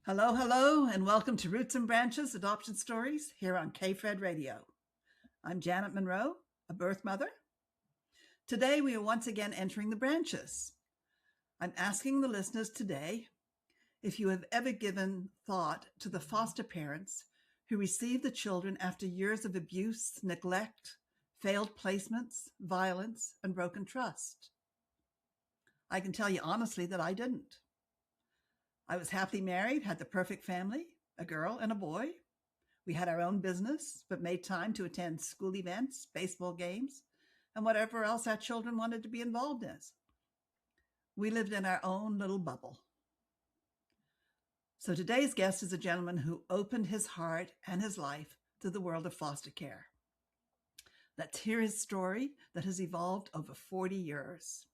Hello, hello, and welcome to Roots and Branches Adoption Stories here on KFred Radio. I'm Janet Monroe, a birth mother. Today we are once again entering the branches. I'm asking the listeners today if you have ever given thought to the foster parents who receive the children after years of abuse, neglect, failed placements, violence, and broken trust. I can tell you honestly that I didn't. I was happily married, had the perfect family, a girl and a boy. We had our own business, but made time to attend school events, baseball games, and whatever else our children wanted to be involved in. We lived in our own little bubble. So today's guest is a gentleman who opened his heart and his life to the world of foster care. Let's hear his story that has evolved over 40 years.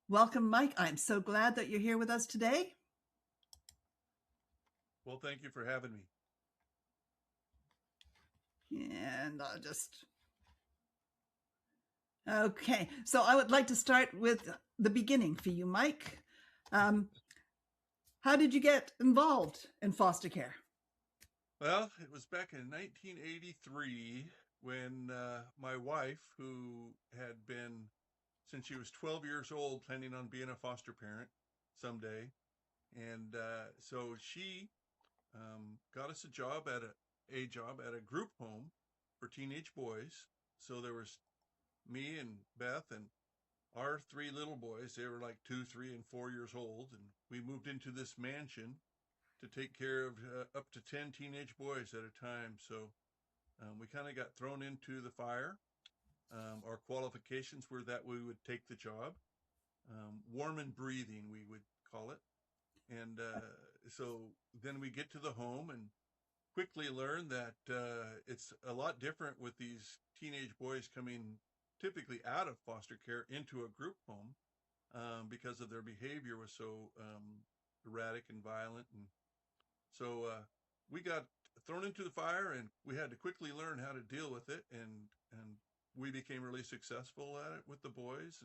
Welcome, Mike. I'm so glad that you're here with us today. Well, thank you for having me. And I'll just Okay, so I would like to start with the beginning for you, Mike. How did you get involved in foster care? Well, it was back in 1983 when my wife, who had been since she was 12 years old, planning on being a foster parent someday, and so she got us a job at a group home for teenage boys. So there was me and Beth and our three little boys. They were like 2, 3, and 4 years old, and we moved into this mansion to take care of up to 10 teenage boys at a time. So we kind of got thrown into the fire. Our qualifications were that we would take the job. Warm and breathing, we would call it. And so then we get to the home and quickly learn that it's a lot different with these teenage boys coming typically out of foster care into a group home because of their behavior was so erratic and violent. And so we got thrown into the fire, and we had to quickly learn how to deal with it. And we became really successful at it with the boys.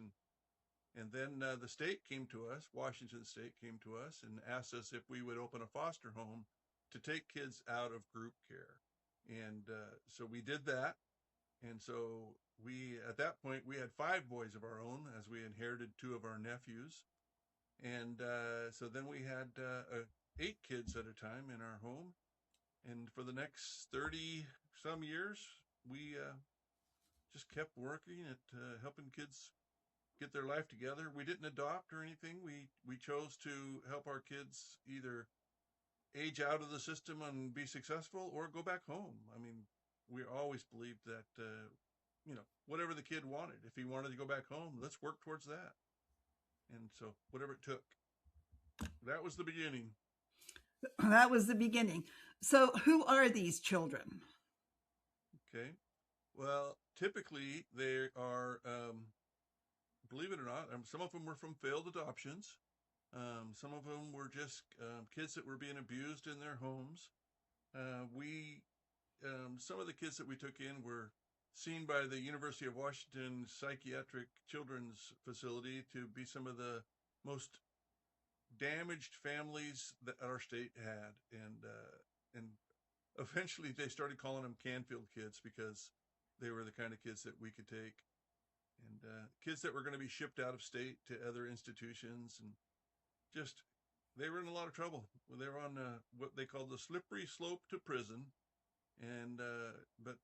And then the state came to us, Washington State came to us, and asked us if we would open a foster home to take kids out of group care. And so we did that. And so we, at that point, we had 5 boys of our own as we inherited 2 of our nephews. And so then we had 8 kids at a time in our home. And for the next 30 some years, we just kept working at helping kids get their life together. We didn't adopt or anything. We chose to help our kids either age out of the system and be successful or go back home. I mean, we always believed that whatever the kid wanted, if he wanted to go back home, let's work towards that. And so whatever it took, that was the beginning. That was the beginning. So, who are these children? Okay. Well, typically they are, believe it or not, some of them were from failed adoptions. Some of them were just kids that were being abused in their homes. We Some of the kids that we took in were seen by the University of Washington Psychiatric Children's Facility to be some of the most damaged families that our state had, and eventually they started calling them Canfield kids because they were the kind of kids that we could take, and kids that were going to be shipped out of state to other institutions, and just they were in a lot of trouble. They were on what they called the slippery slope to prison, and but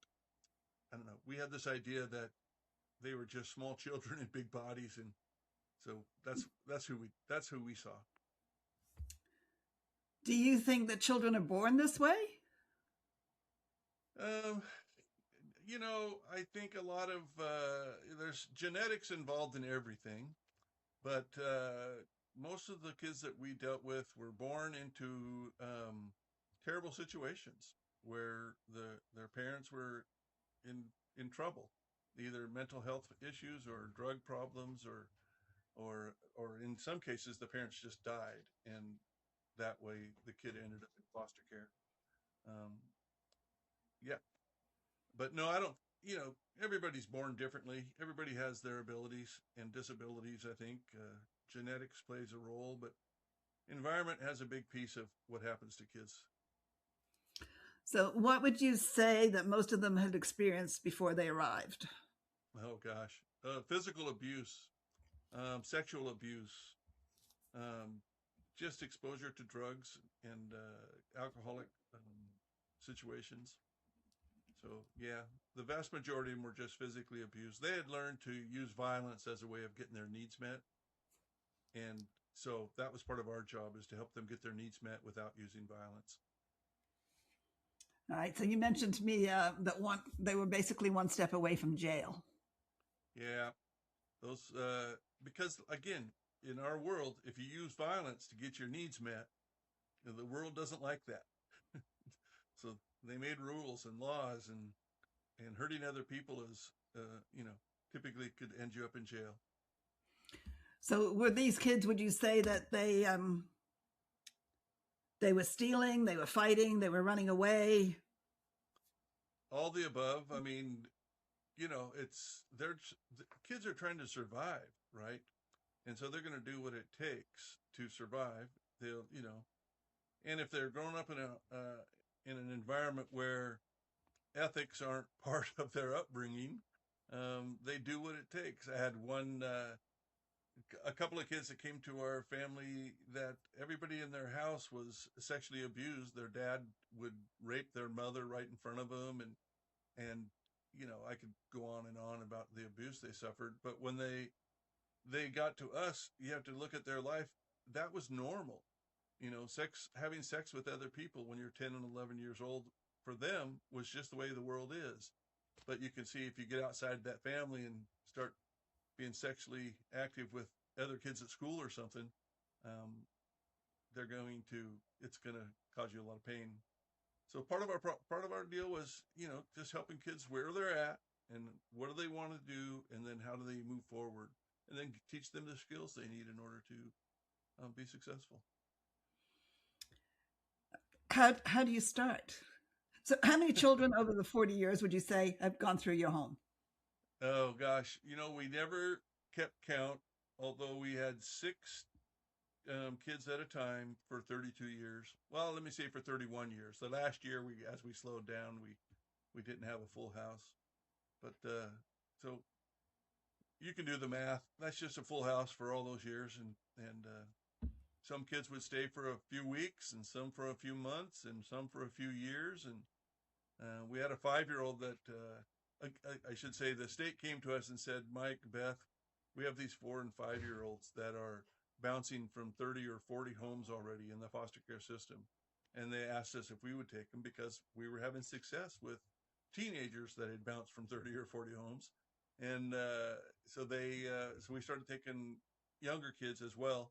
I don't know. We had this idea that they were just small children in big bodies, and so that's who we saw. Do you think that children are born this way? Um, I think a lot of there's genetics involved in everything, but most of the kids that we dealt with were born into terrible situations where their parents were in in trouble, either mental health issues or drug problems, or in some cases the parents just died, and that way the kid ended up in foster care. Um, yeah, but no, I don't. Everybody's born differently. Everybody has their abilities and disabilities. I think genetics plays a role, but environment has a big piece of what happens to kids. So, what would you say that most of them had experienced before they arrived? Oh gosh, physical abuse, sexual abuse, um, just exposure to drugs and alcoholic situations. So yeah, the vast majority of them were just physically abused. They had learned to use violence as a way of getting their needs met, and so that was part of our job, is to help them get their needs met without using violence. All right. So, you mentioned to me that they were basically one step away from jail. Yeah, those because again, in our world, if you use violence to get your needs met, the world doesn't like that. So they made rules and laws, and hurting other people is typically could end you up in jail. So, were these kids? Would you say that they were stealing, they were fighting, they were running away? All the above. I mean, it's the kids are trying to survive, right? And so they're going to do what it takes to survive. They'll, and if they're growing up in an environment where ethics aren't part of their upbringing, they do what it takes. I had a couple of kids that came to our family that everybody in their house was sexually abused. Their dad would rape their mother right in front of them, and I could go on and on about the abuse they suffered. But when they got to us, you have to look at their life. That was normal. Having sex with other people when you're 10 and 11 years old, for them, was just the way the world is. But you can see, if you get outside that family and start being sexually active with other kids at school or something, um, it's going to cause you a lot of pain. So part of our deal was, just helping kids where they're at and what do they want to do, and then how do they move forward, and then teach them the skills they need in order to be successful. How do you start? So, how many children over the 40 years would you say have gone through your home? Oh gosh, we never kept count, although we had six kids at a time for 32 years. Well, let me say for 31 years. The last year, as we slowed down, we didn't have a full house. But so you can do the math. That's just a full house for all those years, and some kids would stay for a few weeks, and some for a few months, and some for a few years. And we had a 5-year-old that I should say the state came to us and said, Mike, Beth, we have these 4 and 5-year-olds that are bouncing from 30 or 40 homes already in the foster care system. And they asked us if we would take them because we were having success with teenagers that had bounced from 30 or 40 homes. And so we started taking younger kids as well.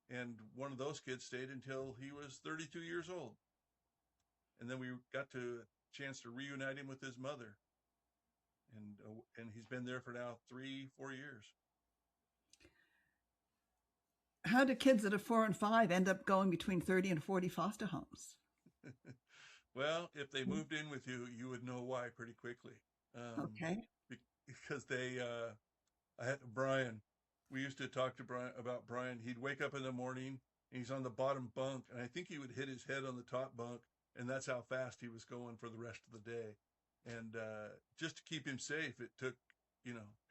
And one of those kids stayed until he was 32 years old. And then we got to a chance to reunite him with his mother. And he's been there for now 3-4 years. How do kids that are 4 and 5 end up going between 30 and 40 foster homes? Well, if they moved in with you, you would know why pretty quickly. Okay. Because I had Brian. We used to talk to Brian about Brian. He'd wake up in the morning and he's on the bottom bunk, and I think he would hit his head on the top bunk, and that's how fast he was going for the rest of the day. And just to keep him safe, it took,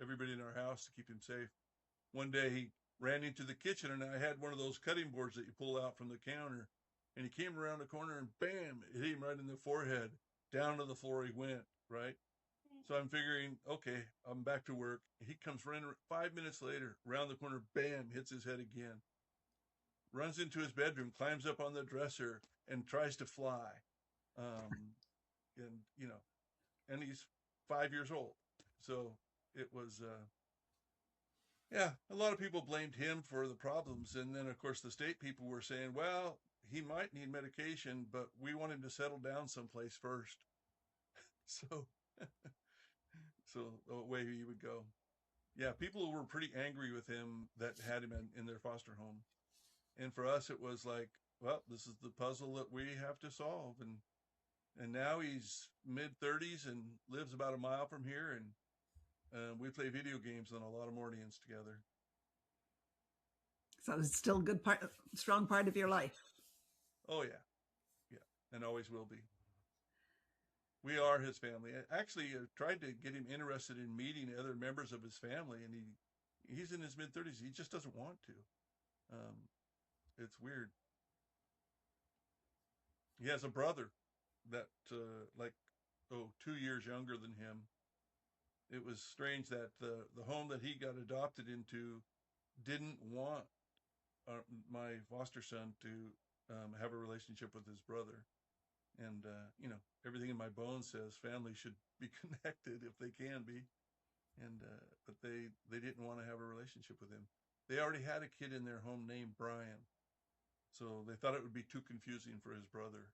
everybody in our house to keep him safe. One day he ran into the kitchen, and I had one of those cutting boards that you pull out from the counter, and he came around the corner and bam, it hit him right in the forehead. Down to the floor he went, right? So I'm figuring, okay, I'm back to work. He comes running 5 minutes later, around the corner, bam, hits his head again. Runs into his bedroom, climbs up on the dresser, and tries to fly. And he's 5 years old. So it was, a lot of people blamed him for the problems. And then, of course, the state people were saying, well, he might need medication, but we want him to settle down someplace first. So away he would go. Yeah, people were pretty angry with him that had him in their foster home. And for us, it was like, well, this is the puzzle that we have to solve. And now he's mid-30s and lives about a mile from here. And we play video games on a lot of mornings together. So it's still a good part, strong part of your life. Oh yeah, yeah, and always will be. We are his family. I actually tried to get him interested in meeting other members of his family, and he's in his mid-30s. He just doesn't want to. Um, it's weird. He has a brother that like 2 years younger than him. It was strange that the home that he got adopted into didn't want my foster son to have a relationship with his brother. And everything in my bones says family should be connected if they can be. And but they didn't want to have a relationship with him. They already had a kid in their home named Brian, so they thought it would be too confusing for his brother.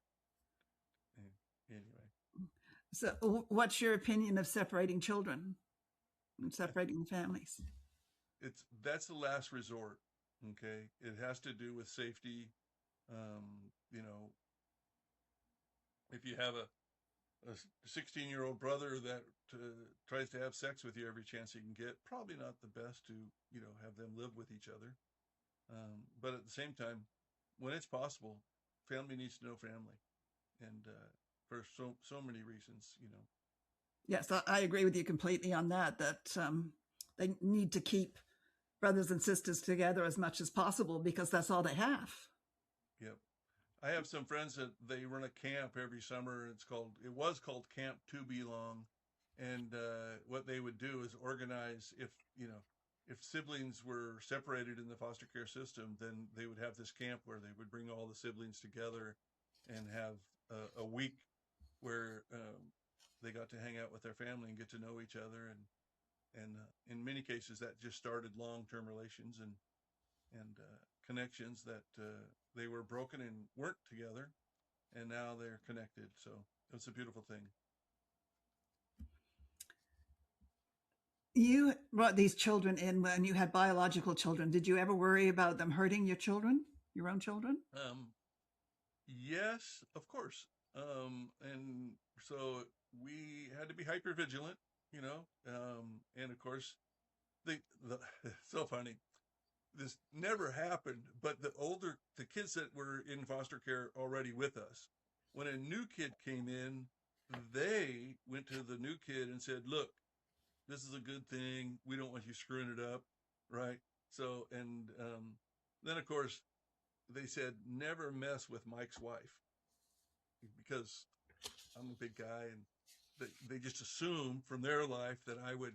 Anyway, So, what's your opinion of separating children and separating families? that's the last resort. Okay, it has to do with safety. You know, if you have a 16-year-old brother that tries to have sex with you every chance he can get, probably not the best to have them live with each other. But at the same time, when it's possible, family needs to know family, and for so many reasons. Yes, I agree with you completely on that. That they need to keep brothers and sisters together as much as possible because that's all they have. Yep. I have some friends that they run a camp every summer. It was called Camp To Belong, and what they would do is organize if siblings were separated in the foster care system, then they would have this camp where they would bring all the siblings together and have a week where they got to hang out with their family and get to know each other, and in many cases that just started long-term relations and connections that they were broken and weren't together, and now they're connected. So it's a beautiful thing. You brought these children in when you had biological children. Did you ever worry about them hurting your children, your own children? Yes, of course. And so we had to be hyper vigilant, and of course, the it's so funny. This never happened, but the kids that were in foster care already with us, when a new kid came in, they went to the new kid and said, "Look, this is a good thing. We don't want you screwing it up." Right. So, and then of course they said, never mess with Mike's wife, because I'm a big guy, and they just assume from their life that I would,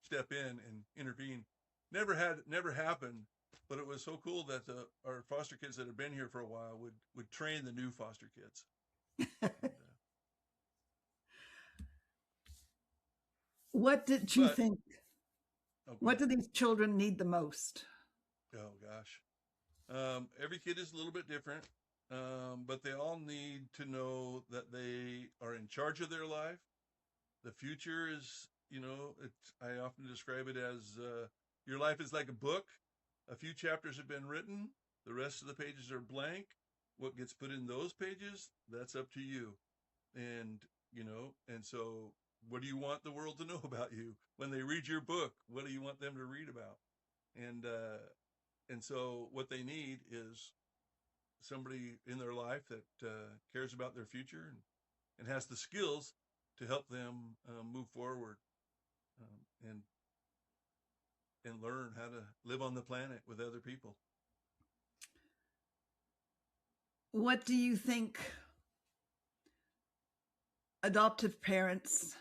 step in and intervene. Never happened, but it was so cool that our foster kids that had been here for a while would train the new foster kids. What did you think? What do these children need the most? Oh gosh, every kid is a little bit different, but they all need to know that they are in charge of their life. The future is, I often describe it as your life is like a book. A few chapters have been written. The rest of the pages are blank. What gets put in those pages, that's up to you. And, and so what do you want the world to know about you? When they read your book, what do you want them to read about? And so what they need is somebody in their life that cares about their future and has the skills to help them move forward, and learn how to live on the planet with other people. What do you think adoptive parents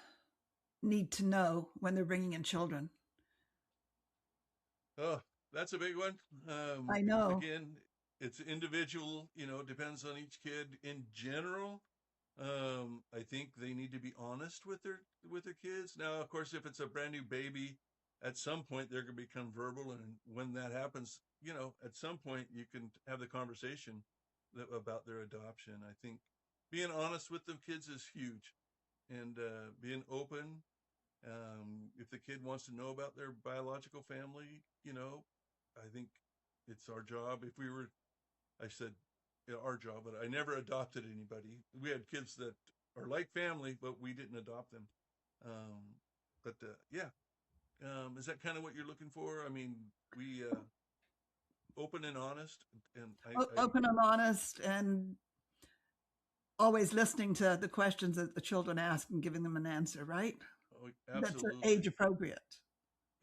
need to know when they're bringing in children? Oh, that's a big one. I know. Again, it's individual, depends on each kid. In general, I think they need to be honest with their kids. Now, of course, if it's a brand new baby, at some point they're going to become verbal, and when that happens, at some point you can have the conversation about their adoption. I think being honest with the kids is huge, and being open. If the kid wants to know about their biological family, I think it's our job. I said, our job, but I never adopted anybody. We had kids that are like family, but we didn't adopt them. But yeah, is that kind of what you're looking for? I mean, open and honest, and I Open and honest, and always listening to the questions that the children ask and giving them an answer, right? oh, That's absolutely age appropriate.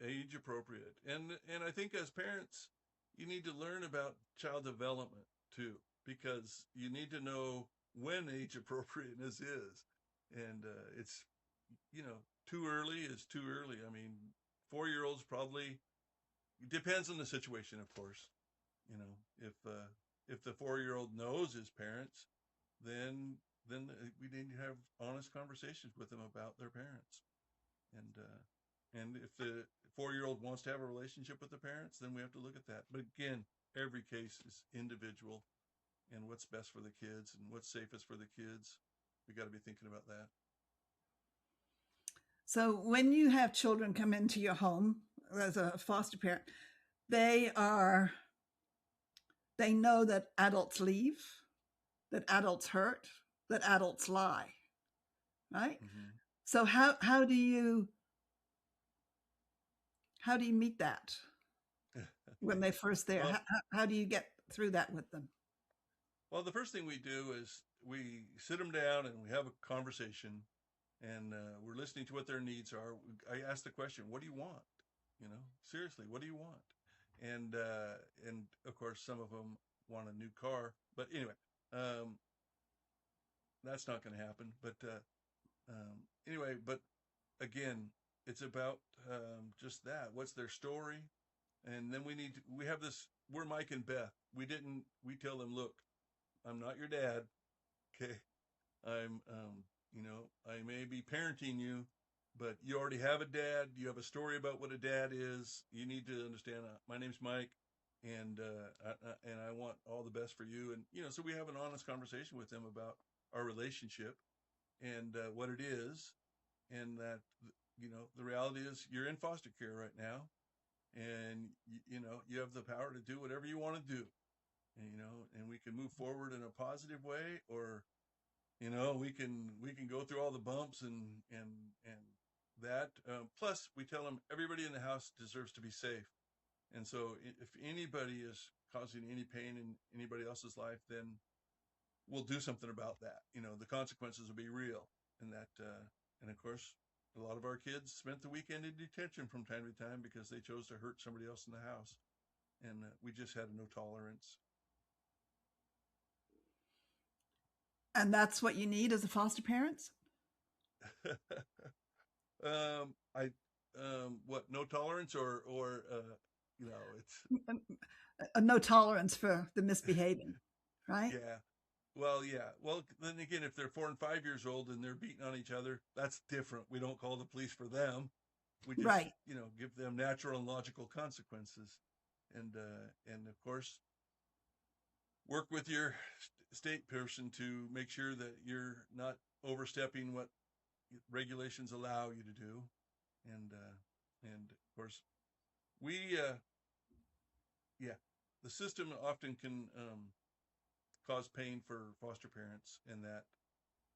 age appropriate, and I think as parents, you need to learn about child development too, because you need to know when age appropriateness is, and it's too early is too early. I mean, 4 year olds probably depends on the situation, of course. You know, if the 4 year old knows his parents, then we need to have honest conversations with them about their parents. And if the 4 year old wants to have a relationship with the parents, then we have to look at that. But again, every case is individual, and what's best for the kids and what's safest for the kids. We got to be thinking about that. So when you have children come into your home as a foster parent, they know that adults leave, that adults hurt, that adults lie, right? Mm-hmm. So how do you meet that when they're first there? Well, How do you get through that with them? well, the first thing we do is we sit them down and we have a conversation, and we're listening to what their needs are. I ask the question, "What do you want?" Seriously, what do you want? And of course, some of them want a new car, but anyway, um, that's not going to happen. But anyway, but again, it's about just that. What's their story? And then we have this. We're Mike and Beth. We tell them, look, I'm not your dad. Okay. I'm, I may be parenting you, but you already have a dad. You have a story about what a dad is. You need to understand. My name's Mike, and I want all the best for you. And so we have an honest conversation with them about our relationship and what it is, and that the reality is you're in foster care right now, and you have the power to do whatever you want to do, and we can move forward in a positive way, or we can go through all the bumps and that. Plus, we tell them everybody in the house deserves to be safe, and so if anybody is causing any pain in anybody else's life, then we'll do something about that. The consequences will be real, and that, and of course, a lot of our kids spent the weekend in detention from time to time because they chose to hurt somebody else in the house, and we just had no tolerance. And that's what you need as a foster parent? I what, no tolerance, or it's No tolerance for the misbehaving, right? yeah. Well, yeah. Well, then again, if they're 4 and 5 years old and they're beating on each other, that's different. We don't call the police for them. We just, Right. give them natural and logical consequences, and of course, work with your state person to make sure that you're not overstepping what regulations allow you to do, and of course, we, yeah, the system often can cause pain for foster parents, and that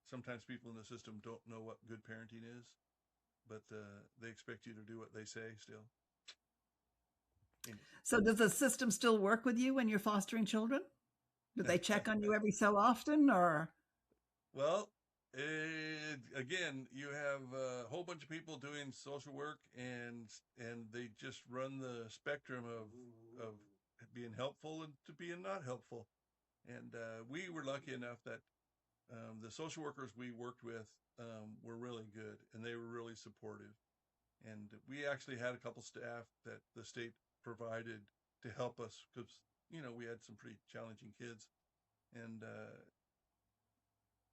sometimes people in the system don't know what good parenting is, but they expect you to do what they say still. Anyway. So does the system still work with you when you're fostering children? Do they check on you every so often, or? Well, again, you have a whole bunch of people doing social work, and they just run the spectrum of being helpful and to being not helpful. And we were lucky enough that the social workers we worked with were really good, and they were really supportive. And we actually had a couple staff that the state provided to help us because, we had some pretty challenging kids. And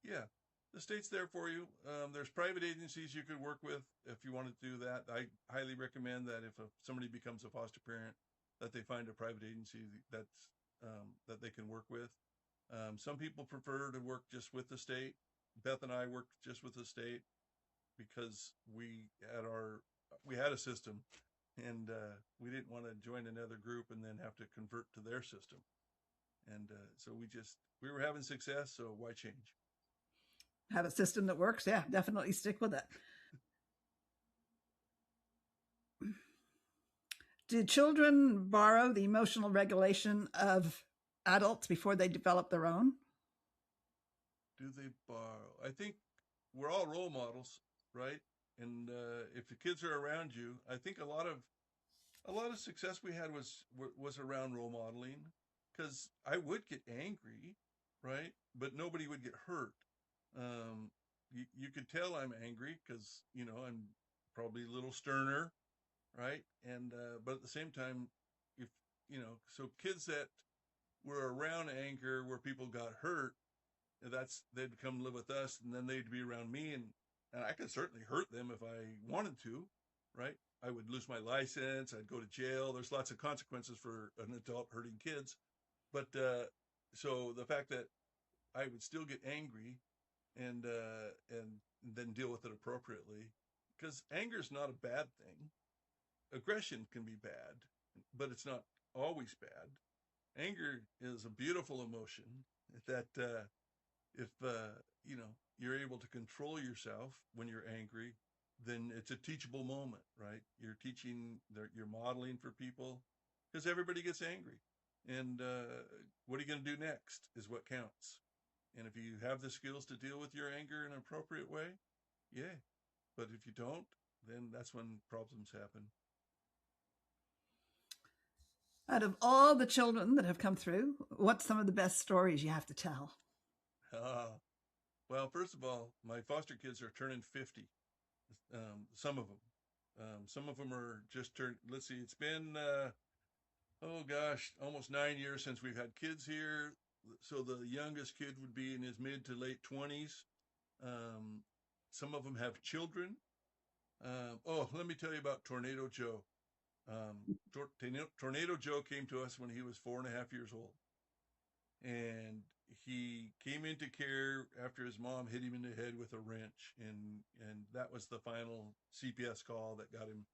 yeah, the state's there for you. There's private agencies you could work with if you want to do that. I highly recommend that if somebody becomes a foster parent, that they find a private agency that they can work with. Some people prefer to work just with the state. Beth and I worked just with the state because we had a system, and we didn't want to join another group and then have to convert to their system. And so we were having success, so why change? Have a system that works? Yeah, definitely stick with it. Do children borrow the emotional regulation of adults before they develop their own? Do they borrow? I think we're all role models, right? And if the kids are around you, I think a lot of success we had was around role modeling, because I would get angry, right? But nobody would get hurt. You could tell I'm angry because I'm probably a little sterner, right? And but at the same time, if so kids that were around anger where people got hurt, they'd come live with us, and then they'd be around me, and I could certainly hurt them if I wanted to, right? I would lose my license, I'd go to jail. There's lots of consequences for an adult hurting kids. But so the fact that I would still get angry, and then deal with it appropriately, because anger is not a bad thing. Aggression can be bad, but it's not always bad. Anger is a beautiful emotion that if you're able to control yourself when you're angry, then it's a teachable moment, right? You're teaching, you're modeling for people, because everybody gets angry, and what are you going to do next is what counts. And if you have the skills to deal with your anger in an appropriate way, yeah. But if you don't, then that's when problems happen. Out of all the children that have come through, what's some of the best stories you have to tell? Uh, well, first of all, my foster kids are turning 50. Some of them. Some of them are just turned. Let's see, it's been, oh gosh, almost 9 years since we've had kids here. So the youngest kid would be in his mid to late 20s. Um, some of them have children. Oh, let me tell you about Tornado Joe. Tornado Joe came to us when he was 4.5 years old. And he came into care after his mom hit him in the head with a wrench. And that was the final CPS call that got him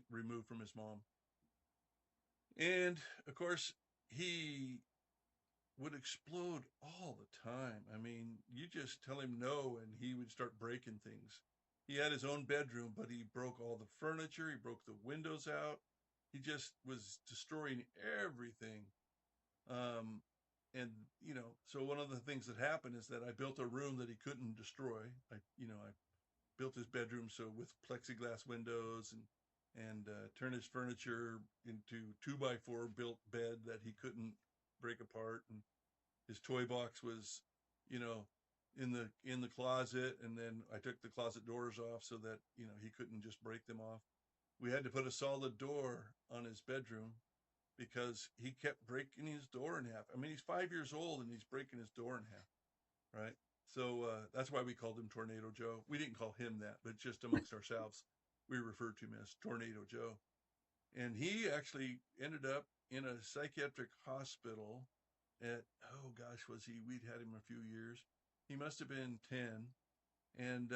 removed from his mom. And of course, he would explode all the time. I mean, you just tell him no, and he would start breaking things. He had his own bedroom, but he broke all the furniture. He broke the windows out. He just was destroying everything. Um, and so one of the things that happened is that I built a room that he couldn't destroy. I built his bedroom so with plexiglass windows, and turned his furniture into 2x4 built bed that he couldn't break apart, and his toy box was, you know, in the closet, and then I took the closet doors off so that he couldn't just break them off. We had to put a solid door on his bedroom because he kept breaking his door in half. I mean, he's 5 years old and he's breaking his door in half, right? So that's why we called him Tornado Joe. We didn't call him that, but just amongst ourselves, we referred to him as Tornado Joe. And he actually ended up in a psychiatric hospital at, oh gosh, we'd had him a few years. He must have been 10. And,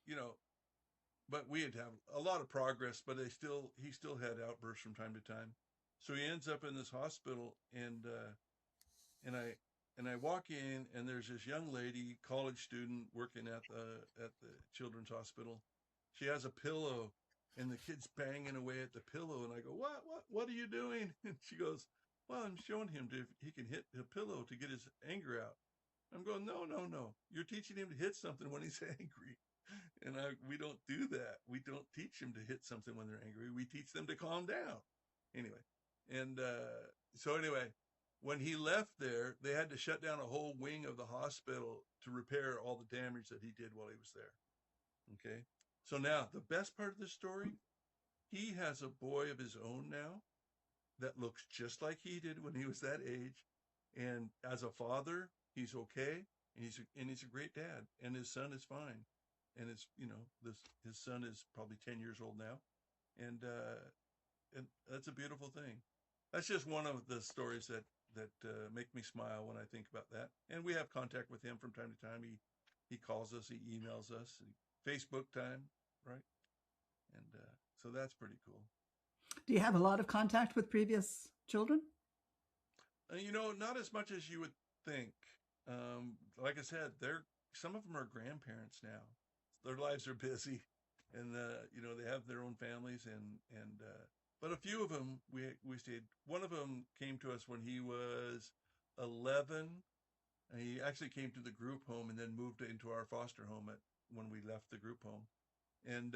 you know, but we had a lot of progress, but he still had outbursts from time to time. So he ends up in this hospital, and I walk in, and there's this young lady, college student, working at the children's hospital. She has a pillow, and the kid's banging away at the pillow, and I go, what are you doing? And she goes, well, I'm showing him if he can hit the pillow to get his anger out. I'm going, no, no, no. You're teaching him to hit something when he's angry. And we don't do that. We don't teach them to hit something when they're angry. We teach them to calm down. Anyway, and so anyway, when he left there, they had to shut down a whole wing of the hospital to repair all the damage that he did while he was there. Okay. So now the best part of the story, he has a boy of his own now that looks just like he did when he was that age. And as a father, he's okay. And he's a great dad, and his son is fine. And his son is probably 10 years old now. And that's a beautiful thing. That's just one of the stories that make me smile when I think about that. And we have contact with him from time to time. He calls us, he emails us, Facebook time, right? And so that's pretty cool. Do you have a lot of contact with previous children? Not as much as you would think. Like I said, some of them are grandparents now. Their lives are busy, and they have their own families, and but a few of them we stayed. One of them came to us when he was 11. And he actually came to the group home and then moved into our foster home when we left the group home. And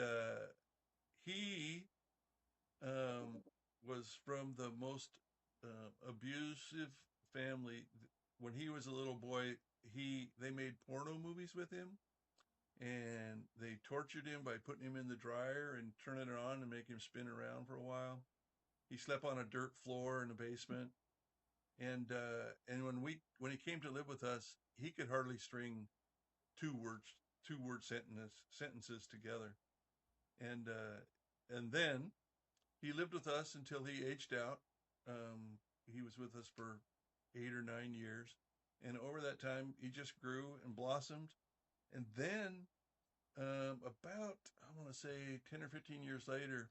he um, was from the most abusive family. When he was a little boy, they made porno movies with him, and they tortured him by putting him in the dryer and turning it on and make him spin around for a while. He slept on a dirt floor in the basement, and when he came to live with us, he could hardly string two words two word sentences together, and then he lived with us until he aged out. He was with us for 8 or 9 years, and over that time, he just grew and blossomed. And then, about I want to say 10 or 15 years later,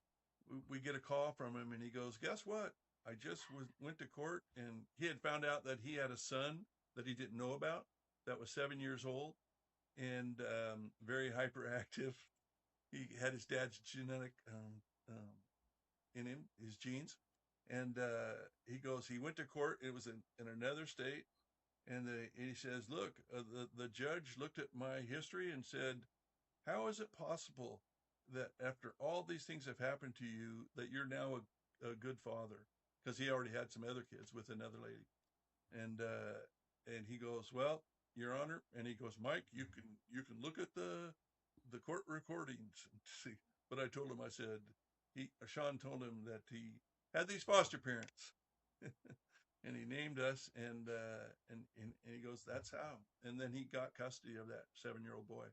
we get a call from him, and he goes, "Guess what? I just went to court, and he had found out that he had a son that he didn't know about that was 7 years old and very hyperactive. He had his dad's genetic in him, his genes. And he went to court. It was in another state. And he says, look, the judge looked at my history and said, how is it possible that after all these things have happened to you, that you're now a good father? Because he already had some other kids with another lady. And he goes, well, Your Honor. And he goes, Mike, you can look at the court recordings and see. But I told him, I said, Sean told him that he had these foster parents. And he named us, and he goes, that's how. And then he got custody of that 7-year-old boy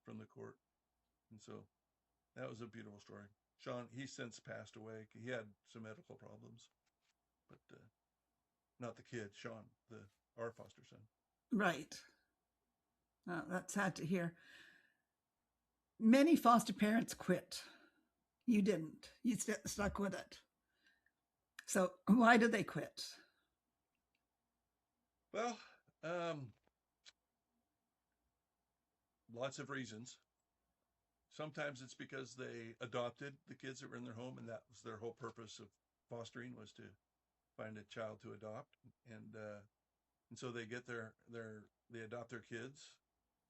from the court. And so that was a beautiful story. Sean, he's since passed away. He had some medical problems, but not the kid, Sean, our foster son. Right. That's sad to hear. Many foster parents quit. You didn't. You stuck with it. So why did they quit? Well, lots of reasons. Sometimes it's because they adopted the kids that were in their home, and that was their whole purpose of fostering, was to find a child to adopt, and so they get they adopt their kids,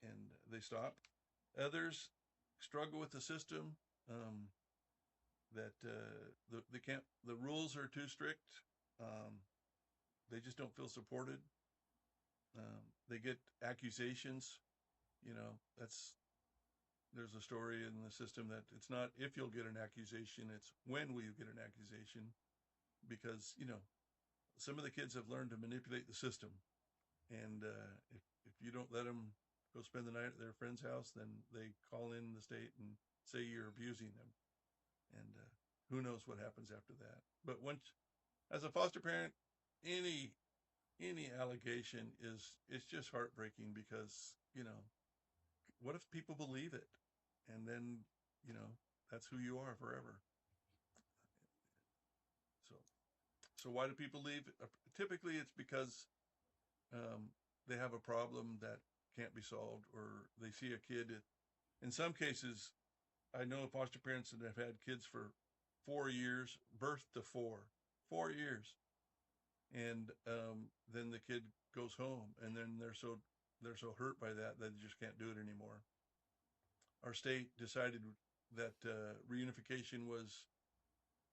and they stop. Others struggle with the system. That the rules are too strict. They just don't feel supported. They get accusations. There's a story in the system that it's not if you'll get an accusation, it's when will you get an accusation, because some of the kids have learned to manipulate the system, and if you don't let them go spend the night at their friend's house, then they call in the state and say you're abusing them, and who knows what happens after that. But as a foster parent, any allegation it's just heartbreaking, because what if people believe it, and then that's who you are forever. So why do people leave? Typically it's because they have a problem that can't be solved, or they see a kid. In some cases, I know foster parents that have had kids for 4 years, birth to 4 years. And then the kid goes home, and then they're so hurt by that they just can't do it anymore. Our state decided that reunification was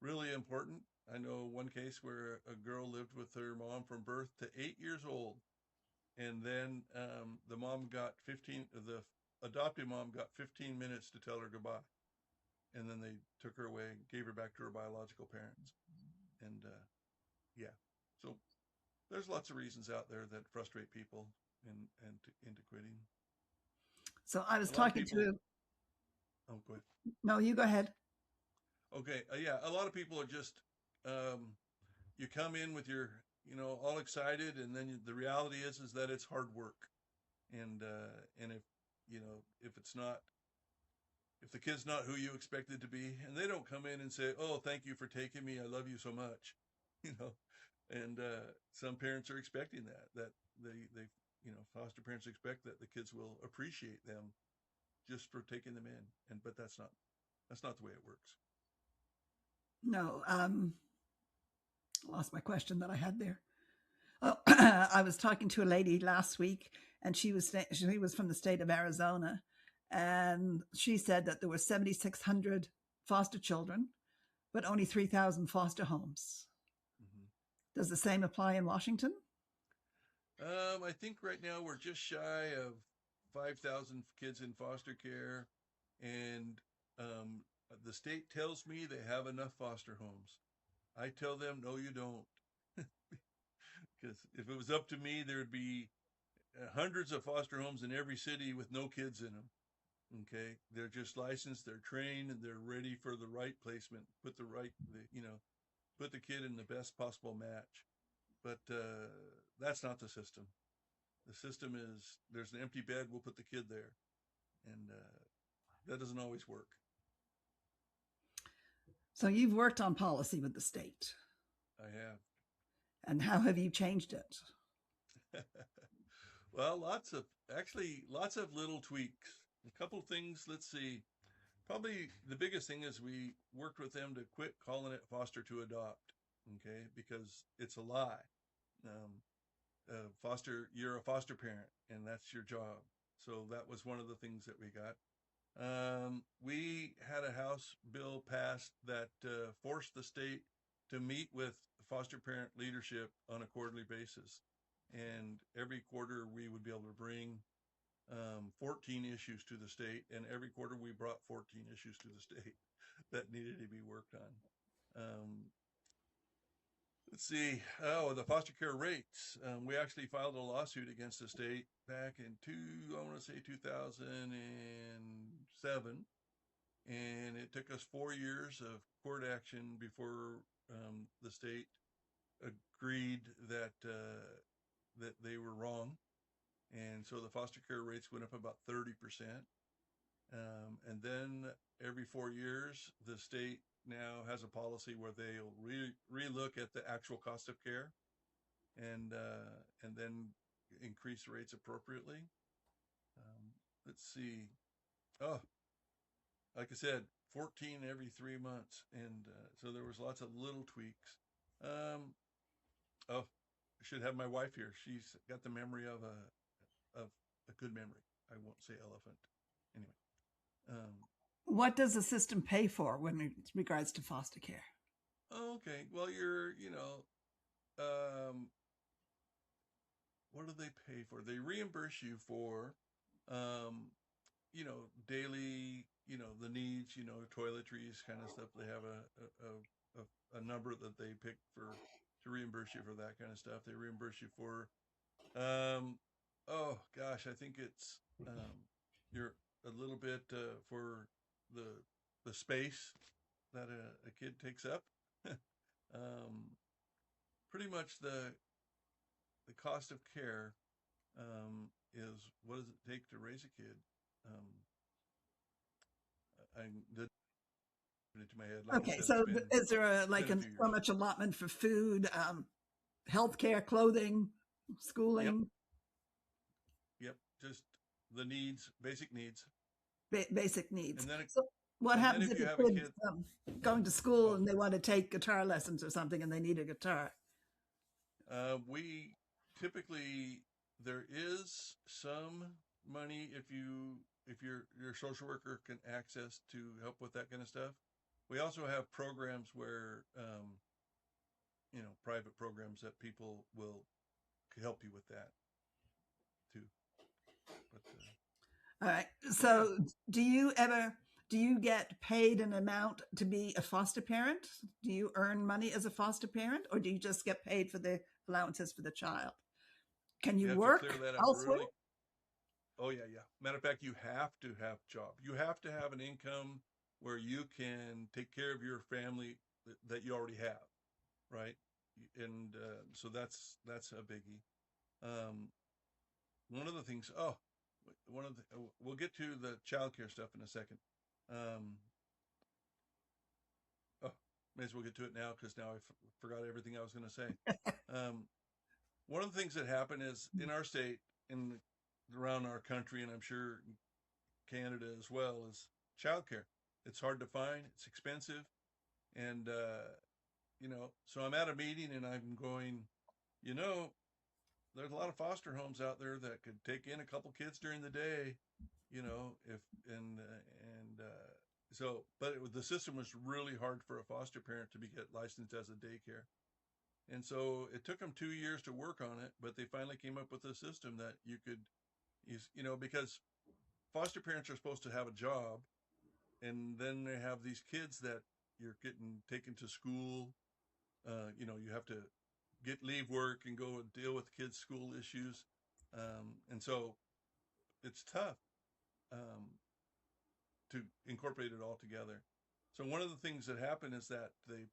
really important. I know one case where a girl lived with her mom from birth to 8 years old, and then the adoptive mom got 15 minutes to tell her goodbye, and then they took her away and gave her back to her biological parents. And so there's lots of reasons out there that frustrate people into quitting. So I was talking to. Oh, go ahead. No, you go ahead. Okay. A lot of people are just, you come in with your, all excited, and then the reality is that it's hard work. And if the kid's not who you expected to be, and they don't come in and say, oh, thank you for taking me, I love you so much, and some parents are expecting that they foster parents expect that the kids will appreciate them just for taking them in, but that's not the way it works. No, I lost my question that I had there. Oh, I was talking to a lady last week, and she was from the state of Arizona, and she said that there were 7,600 foster children, but only 3,000 foster homes. Hmm. Does the same apply in Washington? I think right now we're just shy of 5,000 kids in foster care, and um, the state tells me they have enough foster homes. I tell them, no, you don't. Because if it was up to me, there would be hundreds of foster homes in every city with no kids in them. Okay, they're just licensed, they're trained, and they're ready for the right placement. Put the kid in the best possible match. But that's not the system. The system is there's an empty bed, we'll put the kid there, and that doesn't always work. So you've worked on policy with the state, I have. and how have you changed it? Well, lots of little tweaks. A couple things. Let's see. Probably the biggest thing is we worked with them to quit calling it foster to adopt. Okay, because it's a lie. You're a foster parent, and that's your job. So that was one of the things that we got. We had a House bill passed that forced the state to meet with foster parent leadership on a quarterly basis. And every quarter we would be able to bring 14 issues to the state. And every quarter we brought 14 issues to the state that needed to be worked on. Let's see. Oh, the foster care rates. We actually filed a lawsuit against the state back in I want to say 2007, and it took us 4 years of court action before the state agreed that they were wrong, and so the foster care rates went up about 30%. And then every 4 years, the state now has a policy where they'll relook at the actual cost of care and then increase rates appropriately. Let's see. Oh, like I said, 14 every 3 months, and so there was lots of little tweaks. Um, oh, I should have my wife here. She's got the memory of a good memory. I won't say elephant. Anyway, um, What does the system pay for when it regards to foster care? okay. Well, um, what do they pay for? They reimburse you for, um, daily, the needs, toiletries, kind of stuff. They have a number that they pick for to reimburse you for that kind of stuff. They reimburse you for, um, oh gosh, I think it's you're a little bit for the the space that a kid takes up. um, Pretty much the cost of care is what does it take to raise a kid? Um, I did put it to my head. Like I Okay, said, so is there it's been a few so years. much allotment for food, healthcare, clothing, Yep, schooling, yep. Just the needs, basic needs, basic needs? and then So what and then happens if if you a have a kid's kid, going to school oh, and they want to take guitar lessons or something and they need a guitar? we typically there is some money if your social worker can access to help with that kind of stuff. We also have programs where private programs that people will help you with that too. But All right. yeah, So do you get paid an amount to be a foster parent? Do you earn money as a foster parent, or do you just get paid for the allowances for the child? Can you you have to clear work that up elsewhere? really. Oh yeah, yeah. Matter of fact, you have to have job. You have to have an income where you can take care of your family that you already have, right? And so that's a biggie. Um, One of the things. Oh, one of the. We'll get to the childcare stuff in a second. Um, oh, may as well get to it now because now I forgot everything I was going to say. Um, One of the things that happen is in our state, in around our country, and I'm sure Canada as well, is childcare. It's hard to find. It's expensive, And, so I'm at a meeting and I'm going, you know, there's a lot of foster homes out there that could take in a couple kids during the day, if, and, so, but the system was really hard for a foster parent to be get licensed as a daycare. And so it took them 2 years to work on it, but they finally came up with a system that you could use, because foster parents are supposed to have a job, and then they have these kids that you're getting taken to school. You have to leave work and go and deal with kids' school issues. And so it's tough um, to incorporate it all together. So one of the things that happened is that they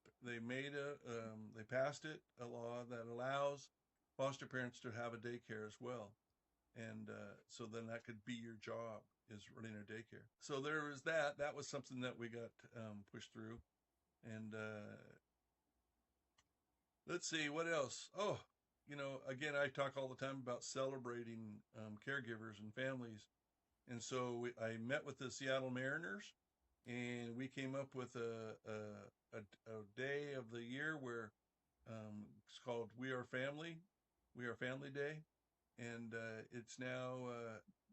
passed a law that allows foster parents to have a daycare as well, and so then that could be your job, is running a daycare. So there was that. That was something that we got pushed through, and let's see what else. Oh, again, I talk all the time about celebrating caregivers and families, and so I met with the Seattle Mariners, and we came up with a day of the year where it's called We Are Family Day, and it's now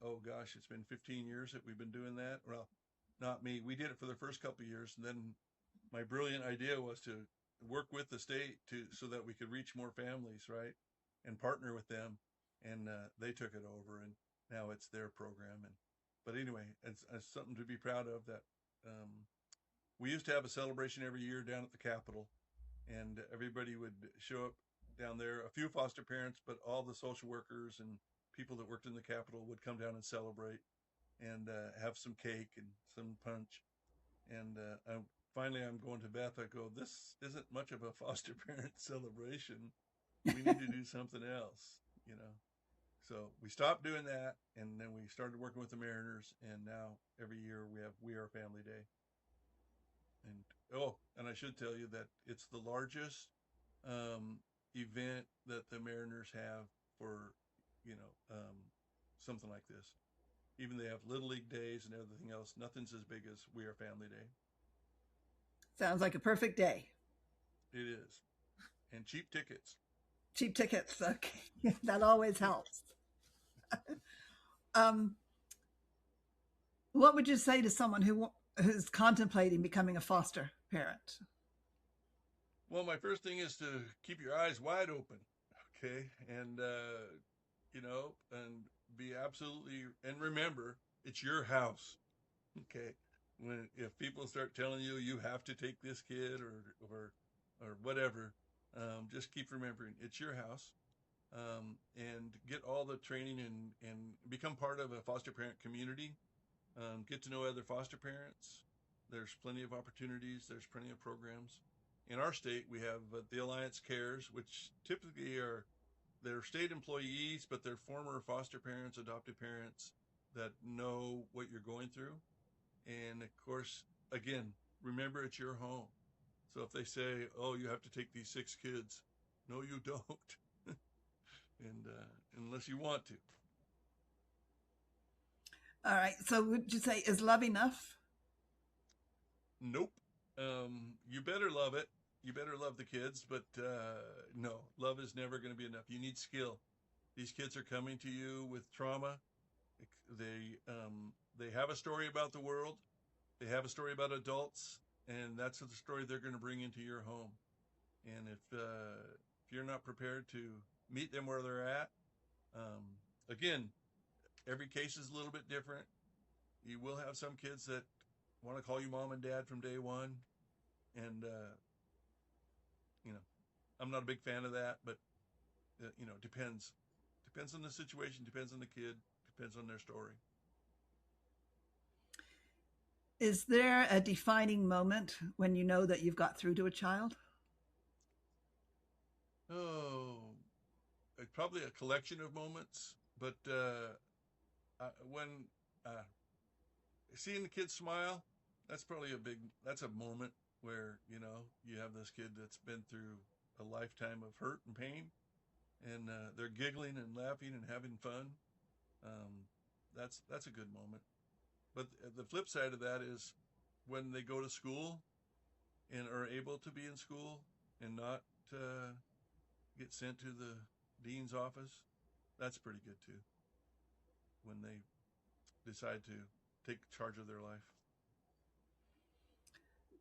oh gosh, it's been 15 years that we've been doing that. Well, not me. We did it for the first couple of years, and then my brilliant idea was to work with the state so that we could reach more families, right, and partner with them, and they took it over, and now it's their program. And but anyway, it's something to be proud of. That we used to have a celebration every year down at the Capitol, and everybody would show up down there. A few foster parents, but all the social workers and people that worked in the Capitol would come down and celebrate, and have some cake and some punch. And finally, I'm going to Beth. I go, this isn't much of a foster parent celebration. We need to do something else, you know. So we stopped doing that, and then we started working with the Mariners, and now every year we have We Are Family Day. And I should tell you that it's the largest event that the Mariners have for, something like this. Even they have Little League days and everything else. Nothing's as big as We Are Family Day. Sounds like a perfect day. It is. And cheap tickets. Cheap tickets. Okay. That always helps. um, what would you say to someone who's contemplating becoming a foster parent? Well, my first thing is to keep your eyes wide open, okay, and and be absolutely, and remember, it's your house, okay. If people start telling you you have to take this kid or whatever, just keep remembering it's your house, and get all the training and become part of a foster parent community. Get to know other foster parents. There's plenty of opportunities. There's plenty of programs. In our state, we have the Alliance Cares, which typically they're state employees, but they're former foster parents, adopted parents that know what you're going through. And of course, again, remember it's your home. So if they say, "Oh, you have to take these 6 kids," no, you don't, and unless you want to. All right. So would you say is love enough? Nope. You better love it. You better love the kids, but no, love is never going to be enough. You need skill. These kids are coming to you with trauma. They have a story about the world. They have a story about adults, and that's the story they're going to bring into your home. And if you're not prepared to meet them where they're at, again, every case is a little bit different. You will have some kids that want to call you mom and dad from day one, and I'm not a big fan of that, but depends on the situation, depends on the kid, depends on their story. Is there a defining moment when you know that you've got through to a child? Oh, it's probably a collection of moments, but when seeing the kids smile, that's a moment where, you have this kid that's been through a lifetime of hurt and pain, and they're giggling and laughing and having fun. That's a good moment. But the flip side of that is when they go to school and are able to be in school and not get sent to the dean's office, that's pretty good too. When they decide to take charge of their life.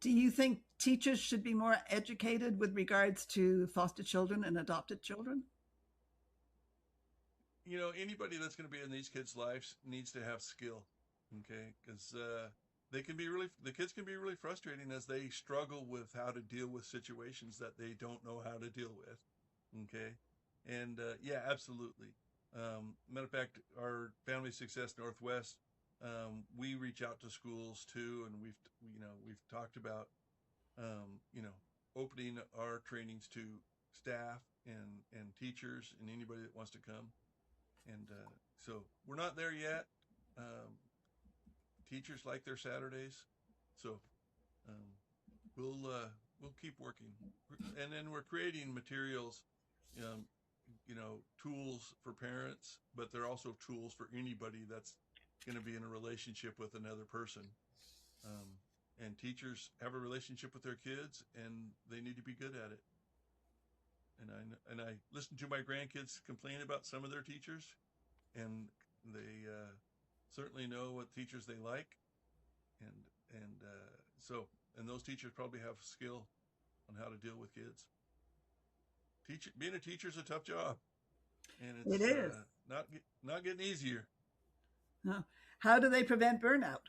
Do you think teachers should be more educated with regards to foster children and adopted children? You know, anybody that's going to be in these kids' lives needs to have skill, okay? Because the kids can be really frustrating as they struggle with how to deal with situations that they don't know how to deal with, okay? And yeah, absolutely. Matter of fact, our Family Success Northwest, we reach out to schools too, and we've talked about opening our trainings to staff and teachers and anybody that wants to come. And so we're not there yet. Um, Teachers like their Saturdays, so um, we'll keep working, and then we're creating materials, um, tools for parents, but they're also tools for anybody that's going to be in a relationship with another person. Um, and teachers have a relationship with their kids, and they need to be good at it. And I listen to my grandkids complain about some of their teachers, and they certainly know what teachers they like, and those teachers probably have skill on how to deal with kids. Being a teacher is a tough job, and It it's is. not getting easier. How do they prevent burnout?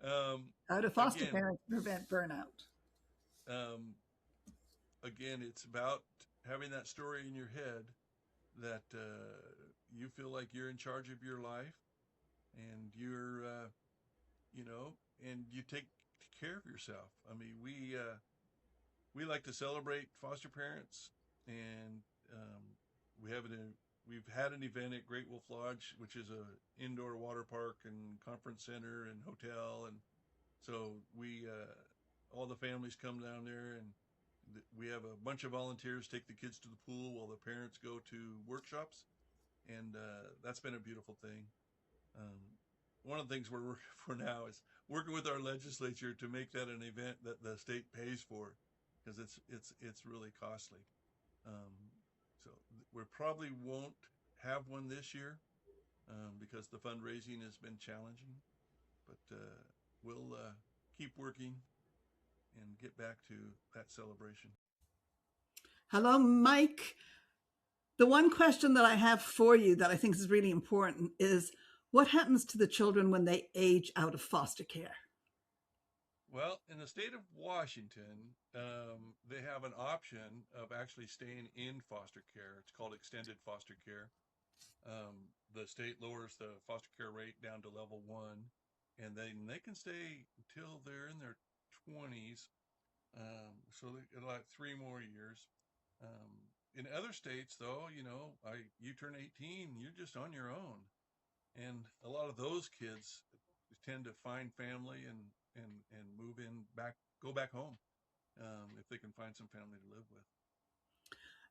How do foster Again, parents prevent burnout? um, again, it's about having that story in your head that you feel like you're in charge of your life, and and you take care of yourself. I mean, we like to celebrate foster parents, and we've had an event at Great Wolf Lodge, which is a indoor water park and conference center and hotel, and so we all the families come down there, and we have a bunch of volunteers take the kids to the pool while the parents go to workshops, and that's been a beautiful thing. Um, One of the things we're working for now is working with our legislature to make that an event that the state pays for, because it's really costly. Um, so we probably won't have one this year because the fundraising has been challenging, but we'll keep working and get back to that celebration. Hello, Mike. The one question that I have for you that I think is really important is what happens to the children when they age out of foster care? Well, in the state of Washington, they have an option of actually staying in foster care. It's called extended foster care. The state lowers the foster care rate down to level 1, and then they can stay until they're in their 20s. So they get like 3 more years. In other states, though, you turn 18, you're just on your own, and a lot of those kids tend to find family and move in back, go back home if they can find some family to live with.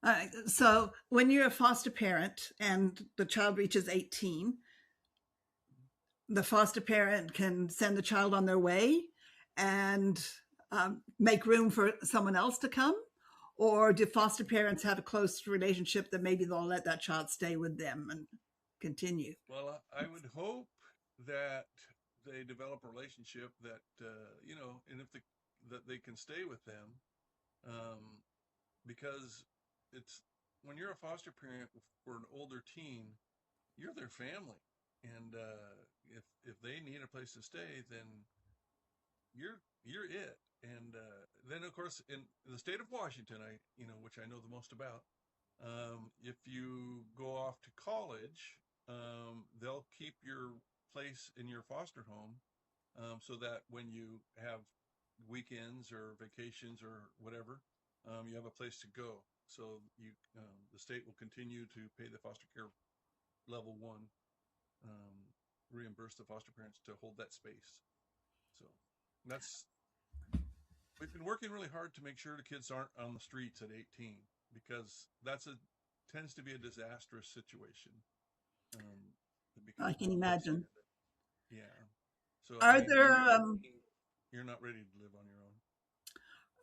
All right. So when you're a foster parent and the child reaches 18, the foster parent can send the child on their way and make room for someone else to come? Or do foster parents have a close relationship that maybe they'll let that child stay with them and continue? Well, I would hope that they develop a relationship that, and that they can stay with them, because it's when you're a foster parent for an older teen, you're their family, and if they need a place to stay, then you're it. And then, of course, in the state of Washington, which I know the most about, if you go off to college, they'll keep your place in your foster home, so that when you have weekends or vacations or whatever, you have a place to go. So the state will continue to pay the foster care level 1, reimburse the foster parents to hold that space. So we've been working really hard to make sure the kids aren't on the streets at 18, because tends to be a disastrous situation. I can imagine. Yeah. So Are there you're not ready to live on your own.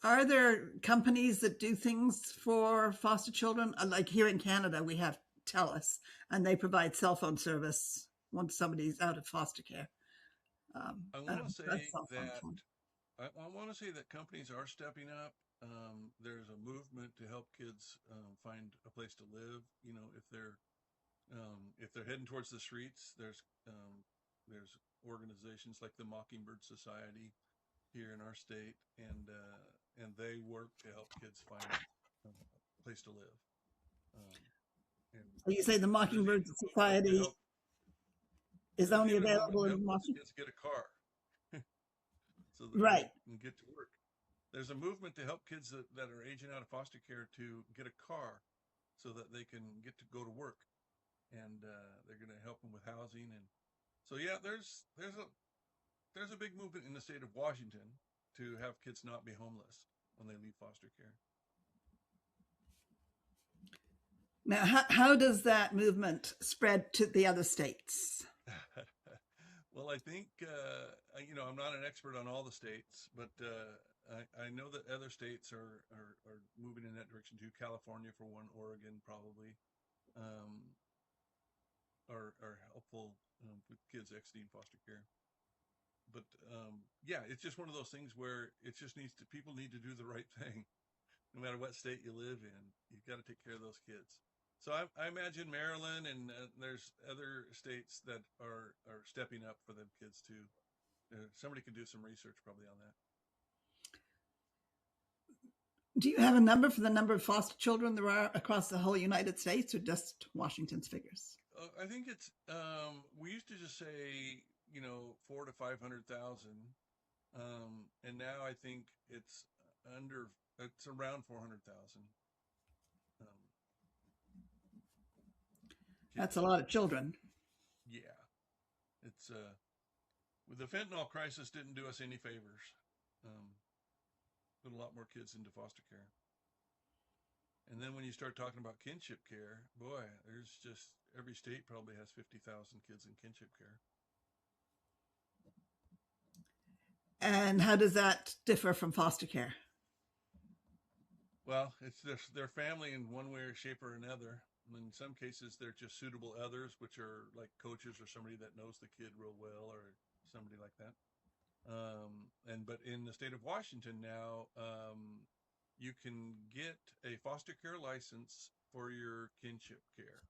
Are there companies that do things for foster children? Like here in Canada, we have TELUS, and they provide cell phone service once somebody's out of foster care. I I want to don't know, say cell phone that phone. I want to say that companies are stepping up. There's a movement to help kids find a place to live. You know, if they're heading towards the streets, there's organizations like the Mockingbird Society here in our state, and they work to help kids find a place to live. Um, and So you say the there's Mockingbird even a movement to Society help. is There's only even a movement available to in help those Mocking? kids get a car so that they Right. can get to work. There's a movement to help kids that are aging out of foster care to get a car so that they can get to go to work, and they're going to help them with housing. And so yeah, there's a big movement in the state of Washington to have kids not be homeless when they leave foster care. Now, how does that movement spread to the other states? Well, I think I'm not an expert on all the states, but I know that other states are moving in that direction too. California, for one, Oregon probably um, are helpful with kids exiting foster care. But yeah, it's just one of those things where it just needs to people need to do the right thing, no matter what state you live in. You've got to take care of those kids. So I imagine Maryland and there's other states that are stepping up for them kids too. Somebody could do some research probably on that. Do you have a number for the number of foster children there are across the whole United States, or just Washington's figures? I think it's we used to just say 4 to 500,000, and now I think it's around 400,000 um, That's a kids. lot of children. Yeah, it's with the fentanyl crisis didn't do us any favors. Um, Put a lot more kids into foster care. And then when you start talking about kinship care, boy, there's just every state probably has 50,000 kids in kinship care. And how does that differ from foster care? Well, it's their family in one way or shape or another. In some cases, they're just suitable others, which are like coaches or somebody that knows the kid real well or somebody like that. But in the state of Washington now, you can get a foster care license for your kinship care,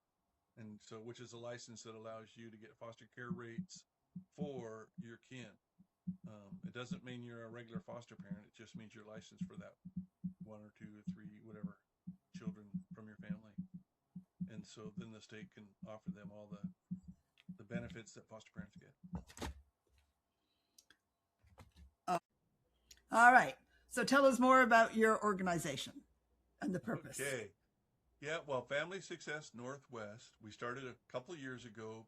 and so which is a license that allows you to get foster care rates for your kin. It doesn't mean you're a regular foster parent. It just means you're licensed for that one or two or three, whatever, children from your family. And so then the state can offer them all the benefits that foster parents get. All right. So tell us more about your organization and the purpose. Okay. Yeah, well, Family Success Northwest, we started a couple of years ago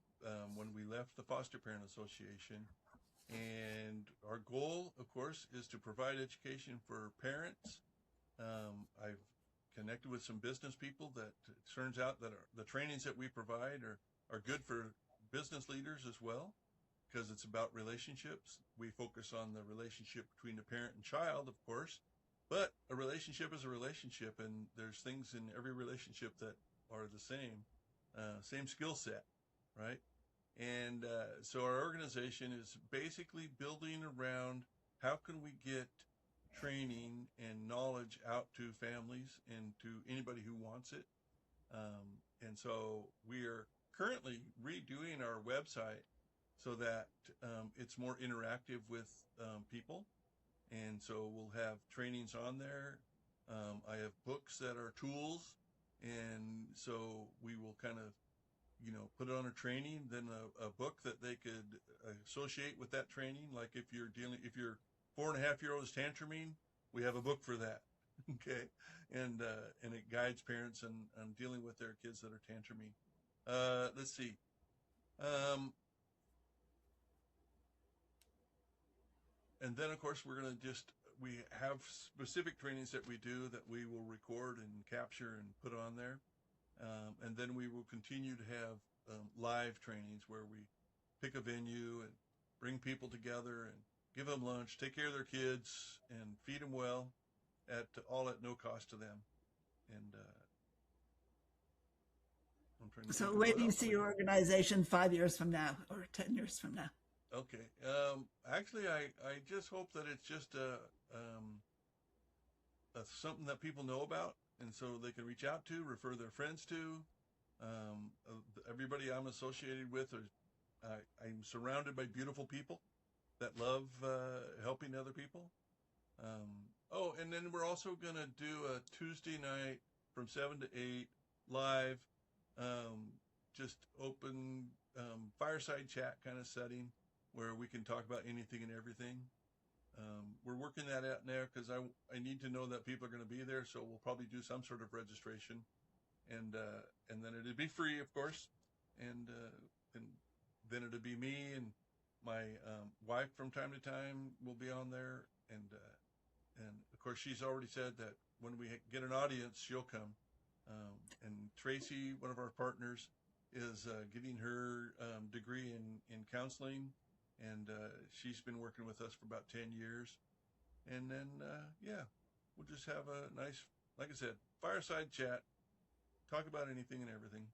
when we left the Foster Parent Association. And our goal, of course, is to provide education for parents. I've connected with some business people that it turns out that the trainings that we provide are good for business leaders as well, because it's about relationships. We focus on the relationship between the parent and child, of course, but a relationship is a relationship, and there's things in every relationship that are the same skill set, right? And so our organization is basically building around how can we get training and knowledge out to families and to anybody who wants it. And so we are currently redoing our website so that it's more interactive with people. And so we'll have trainings on there. I have books that are tools. And so we will kind of put it on a training, then a book that they could associate with that training. Like if your 4.5-year-old is tantruming, we have a book for that. Okay. And it guides parents on dealing with their kids that are tantruming. Let's see. And then of course we have specific trainings that we do that we will record and capture and put on there. And then we will continue to have live trainings where we pick a venue and bring people together and give them lunch, take care of their kids, and feed them well, at no cost to them. And I'm trying to So think of where what do you else see I your got. organization 5 years from now or 10 years from now? Okay. Actually, I just hope that it's just something that people know about, and so they can reach out to, refer their friends to. Everybody I'm associated with, I'm surrounded by beautiful people that love helping other people. Oh, and then we're also going to do a Tuesday night from 7 to 8 live, um, just open fireside chat kind of setting where we can talk about anything and everything. We're working that out now because I need to know that people are going to be there, so we'll probably do some sort of registration, and then it'd be free, of course, and then it'd be me and my wife from time to time will be on there, and of course she's already said that when we get an audience, she'll come. And Tracy, one of our partners, is getting her degree in counseling, and she's been working with us for about 10 years. And then, yeah, we'll just have a nice, like I said, fireside chat, talk about anything and everything.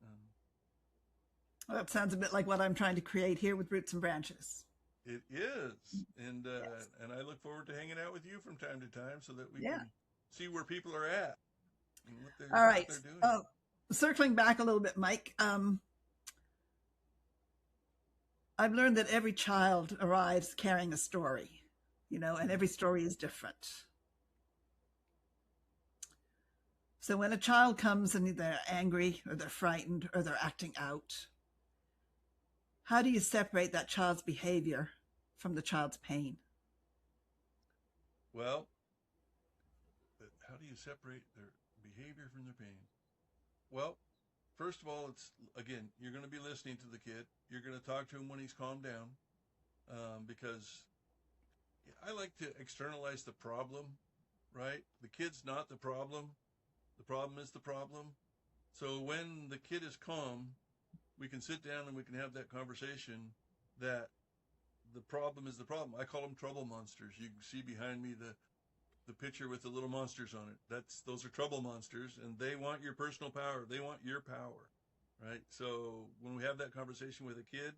Um, Well, that sounds a bit like what I'm trying to create here with Roots and Branches. it is, Yes. and I look forward to hanging out with you from time to time so that we Yeah. can see where people are at and All what right. they're doing. Circling back a little bit, Mike, I've learned that every child arrives carrying a story, and every story is different. So when a child comes and they're angry or they're frightened or they're acting out, how do you separate that child's behavior from the child's pain? Well, how do you separate their behavior from their pain? Well, first of all, it's again, you're going to be listening to the kid. You're going to talk to him when he's calmed down, because I like to externalize the problem, right? The kid's not the problem. The problem is the problem. So when the kid is calm, we can sit down and we can have that conversation that the problem is the problem. I call them trouble monsters. You can see behind me the picture with the little monsters on it. Those are trouble monsters, and they want your personal power. They want your power, right? So when we have that conversation with a kid,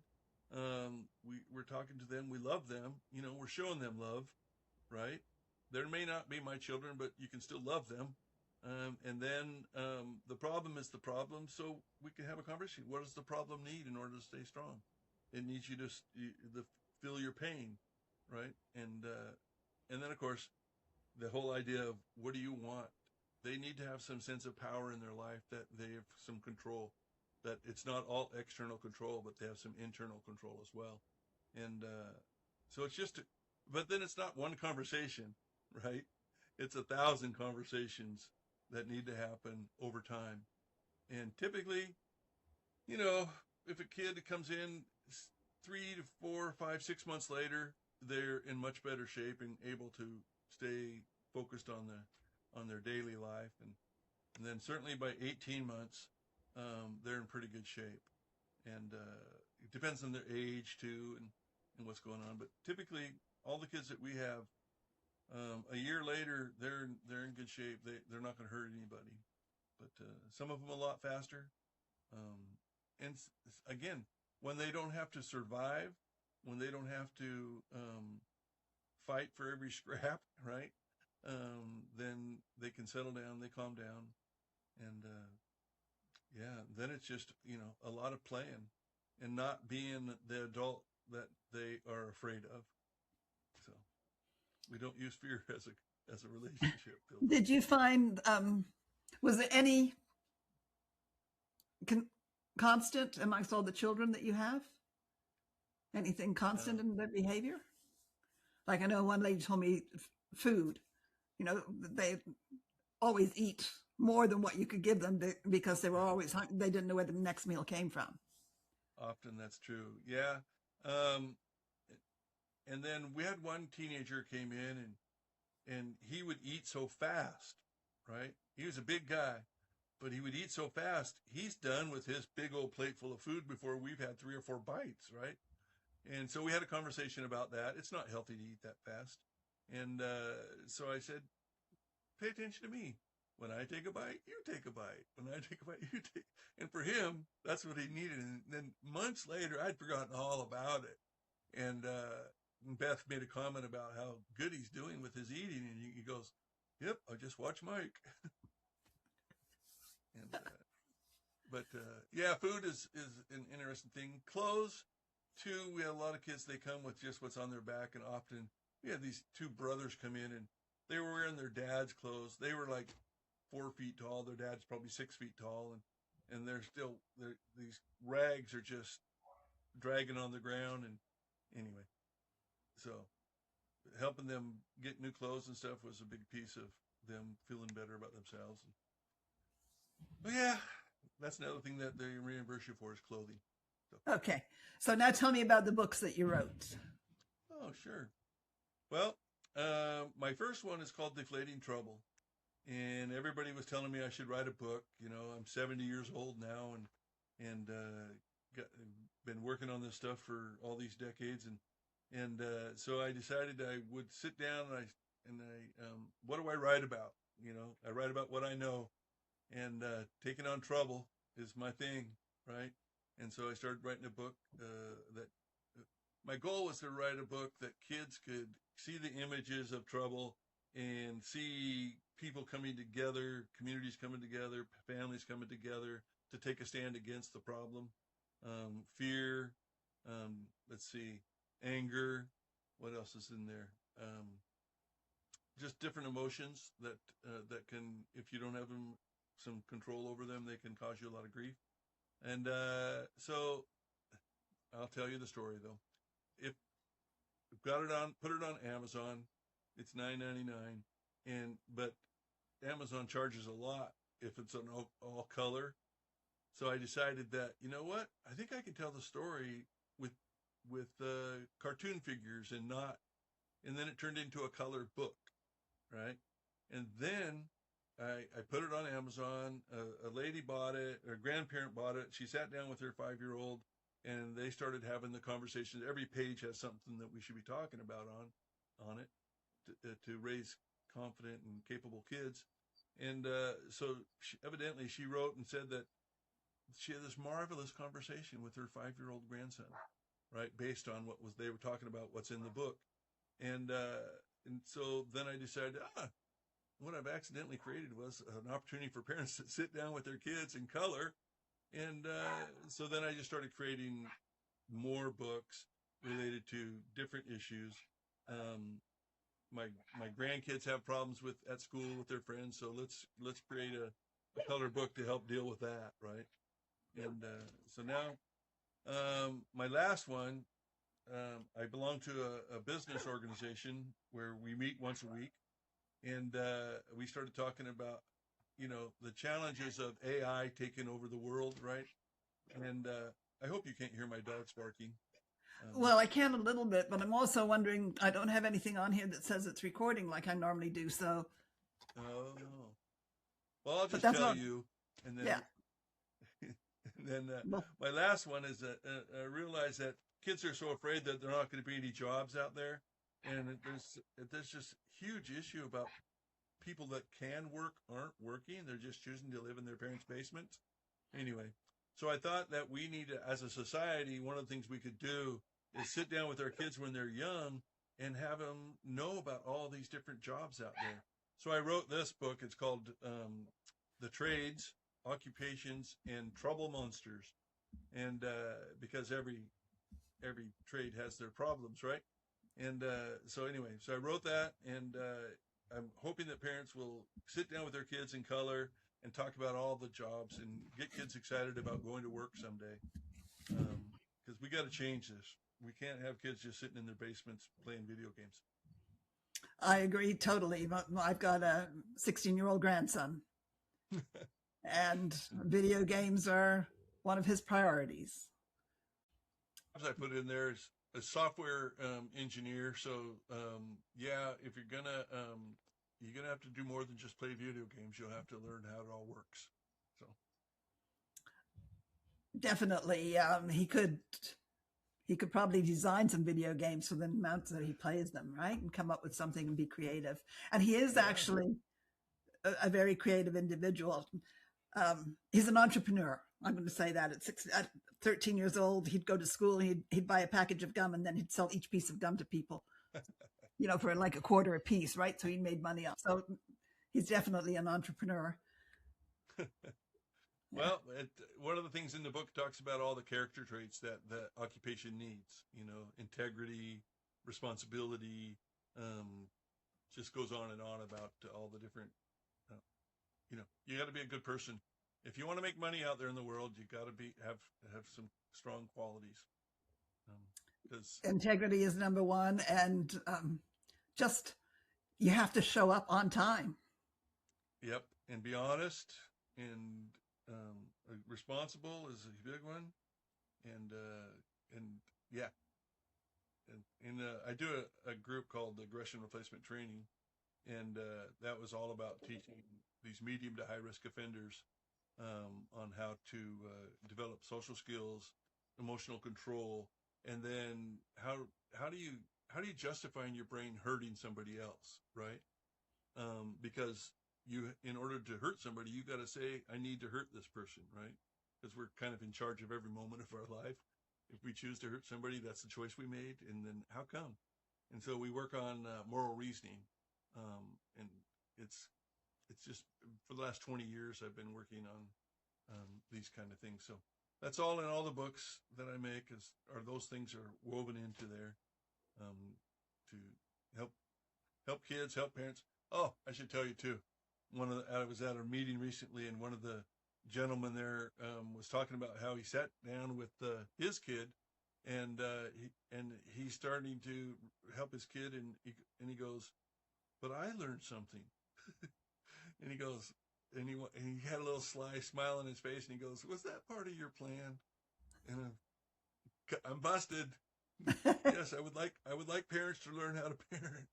we're talking to them. We love them. We're showing them love, right? There may not be my children, but you can still love them. And then the problem is the problem, so we can have a conversation. What does the problem need in order to stay strong? It needs you to feel your pain, right? And then of course the whole idea of what do you want? They need to have some sense of power in their life, that they have some control, that it's not all external control, but they have some internal control as well. And so it's but then it's not one conversation, right? It's 1,000 conversations that need to happen over time. And typically, if a kid comes in 3 to 4, 5, 6 months later, they're in much better shape and able to stay focused on their daily life, and then certainly by 18 months, they're in pretty good shape. And it depends on their age too, and what's going on. But typically, all the kids that we have, a year later, they're in good shape. They're not going to hurt anybody. But some of them a lot faster. And again, when they don't have to survive, when they don't have to fight for every scrap, right? Then they can settle down, they calm down, and yeah, then it's just a lot of playing and not being the adult that they are afraid of. So we don't use fear as a relationship builder. Did you find, was there any constant amongst all the children that you have? Anything constant in their behavior? Like I know one lady told me food, they always eat more than what you could give them because they were always hungry. They didn't know where the next meal came from. Often that's true. Yeah. Um, and then we had one teenager came in, and he would eat so fast, right? He was a big guy, but he would eat so fast. He's done with his big old plate full of food before we've had 3 or 4 bites, right? And so we had a conversation about that. It's not healthy to eat that fast. And so I said, pay attention to me. When I take a bite, you take a bite. When I take a bite, you take. And for him, that's what he needed. And then months later, I'd forgotten all about it. And Beth made a comment about how good he's doing with his eating. And he goes, yep, I just watched Mike. And, yeah, food is an interesting thing. Clothes, too. We have a lot of kids, they come with just what's on their back. And often we had these two brothers come in and they were wearing their dad's clothes. They were like 4 feet tall. Their dad's probably 6 feet tall. And these rags are just dragging on the ground. And anyway, so helping them get new clothes and stuff was a big piece of them feeling better about themselves. But yeah, that's another thing that they reimburse you for is clothing. So. Okay. So now tell me about the books that you wrote. Oh, sure. Well, my first one is called Deflating Trouble. And everybody was telling me I should write a book. You know, I'm 70 years old now and been working on this stuff for all these decades. And so I decided I would sit down and what do I write about? You know, I write about what I know, and taking on trouble is my thing, right? And so I started writing a book my goal was to write a book that kids could see the images of trouble and see people coming together, communities coming together, families coming together to take a stand against the problem. Fear, anger, what else is in there? Just different emotions that can, if you don't have some control over them, they can cause you a lot of grief. And so I'll tell you the story though. If put it on Amazon, it's $9.99, but Amazon charges a lot if it's an all color. So I decided that, you know what, I think I can tell the story with cartoon figures and then it turned into a colored book, right? And then I put it on Amazon. A lady bought it, a grandparent bought it. She sat down with her 5-year-old and they started having the conversation. Every page has something that we should be talking about on it to raise confident and capable kids. And so evidently she wrote and said that she had this marvelous conversation with her 5-year-old grandson, right? Based on they were talking about what's in the book. And so then I decided, what I've accidentally created was an opportunity for parents to sit down with their kids in color. And so then I just started creating more books related to different issues. My grandkids have problems at school with their friends, so let's create a color book to help deal with that, right? And so now my last one, I belong to a business organization where we meet once a week, and we started talking about, the challenges of AI taking over the world, right? And I hope you can't hear my dogs barking. Well, I can a little bit, but I'm also wondering, I don't have anything on here that says it's recording like I normally do, so. Oh. Well, I'll just tell you, and then, yeah. and then my last one is that I realize that kids are so afraid that there are not going to be any jobs out there. And there's just huge issue about people that can work aren't working. They're just choosing to live in their parents' basements. Anyway, so I thought that we need to, as a society, one of the things we could do is sit down with our kids when they're young and have them know about all these different jobs out there. So I wrote this book. It's called The Trades, Occupations, and Trouble Monsters. And because every trade has their problems, right? And so anyway, so I wrote that, and I'm hoping that parents will sit down with their kids in color and talk about all the jobs and get kids excited about going to work someday. Because we got to change this. We can't have kids just sitting in their basements playing video games. I agree totally. I've got a 16-year-old grandson, and video games are one of his priorities. As I put in there is a software engineer. So yeah, if you're gonna have to do more than just play video games. You'll have to learn how it all works. So definitely, He could probably design some video games for the amounts that he plays them, right? And come up with something and be creative. And he is Yeah. actually a very creative individual. He's an entrepreneur. I'm going to say that at 13 years old, he'd go to school, he'd buy a package of gum, and then he'd sell each piece of gum to people, for like a quarter a piece, right? So he made money off. So he's definitely an entrepreneur. Well, one of the things in the book talks about all the character traits that the occupation needs, integrity, responsibility, just goes on and on about all the different, you got to be a good person. If you want to make money out there in the world, you got to have some strong qualities. Because integrity is number one, and just you have to show up on time. Yep, and be honest, and responsible is a big one, and yeah, and I do a group called Aggression Replacement Training, and that was all about teaching these medium to high risk offenders on how to develop social skills, emotional control, and then how do you justify in your brain hurting somebody else, right? Because in order to hurt somebody, you got to say, I need to hurt this person, right? Because we're kind of in charge of every moment of our life. If we choose to hurt somebody, that's the choice we made. And then how come? And so we work on moral reasoning. And it's just for the last 20 years, I've been working on these kind of things. So that's all in all the books that I make those things are woven into there to help kids, help parents. Oh, I should tell you too. I was at a meeting recently, and one of the gentlemen there was talking about how he sat down with his kid, and he's starting to help his kid, and he goes, but I learned something, and he goes, and he had a little sly smile on his face, and he goes, was that part of your plan? And I'm busted. Yes, I would like parents to learn how to parent.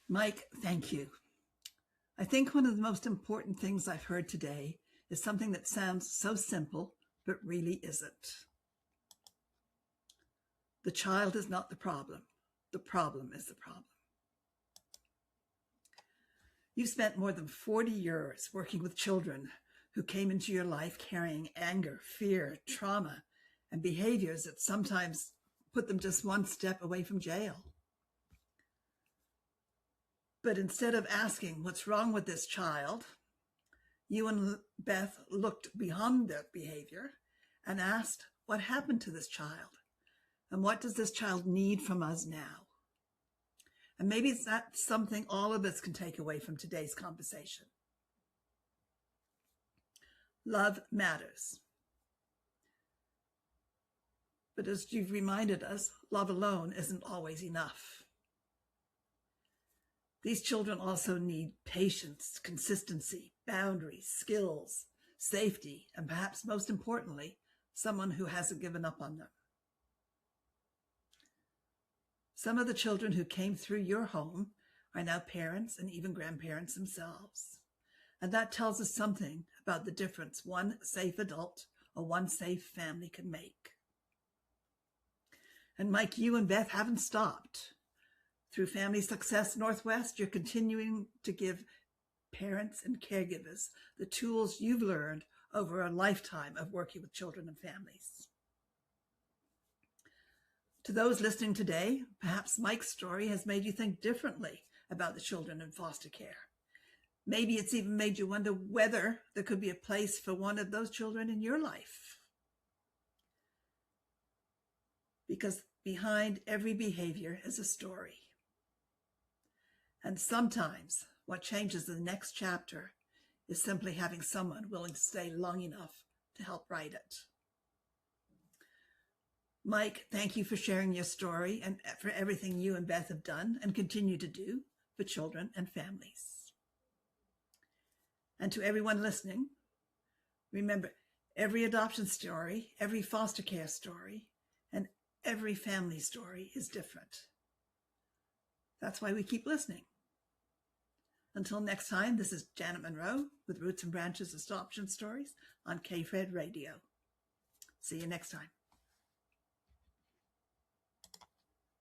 Mike, thank you. I think one of the most important things I've heard today is something that sounds so simple, but really isn't. The child is not the problem. The problem is the problem. You've spent more than 40 years working with children who came into your life carrying anger, fear, trauma, and behaviors that sometimes put them just one step away from jail. But instead of asking what's wrong with this child, you and Beth looked beyond their behavior and asked what happened to this child and what does this child need from us now? And maybe that's something all of us can take away from today's conversation. Love matters. But as you've reminded us, love alone isn't always enough. These children also need patience, consistency, boundaries, skills, safety, and perhaps most importantly, someone who hasn't given up on them. Some of the children who came through your home are now parents and even grandparents themselves. And that tells us something about the difference one safe adult or one safe family can make. And Mike, you and Beth haven't stopped. Through Family Success Northwest, you're continuing to give parents and caregivers the tools you've learned over a lifetime of working with children and families. To those listening today, perhaps Mike's story has made you think differently about the children in foster care. Maybe it's even made you wonder whether there could be a place for one of those children in your life. Because behind every behavior is a story. And sometimes what changes the next chapter is simply having someone willing to stay long enough to help write it. Mike, thank you for sharing your story and for everything you and Beth have done and continue to do for children and families. And to everyone listening, remember, every adoption story, every foster care story, and every family story is different. That's why we keep listening. Until next time, this is Janet Monroe with Roots and Branches Adoption Stories on KFED Radio. See you next time.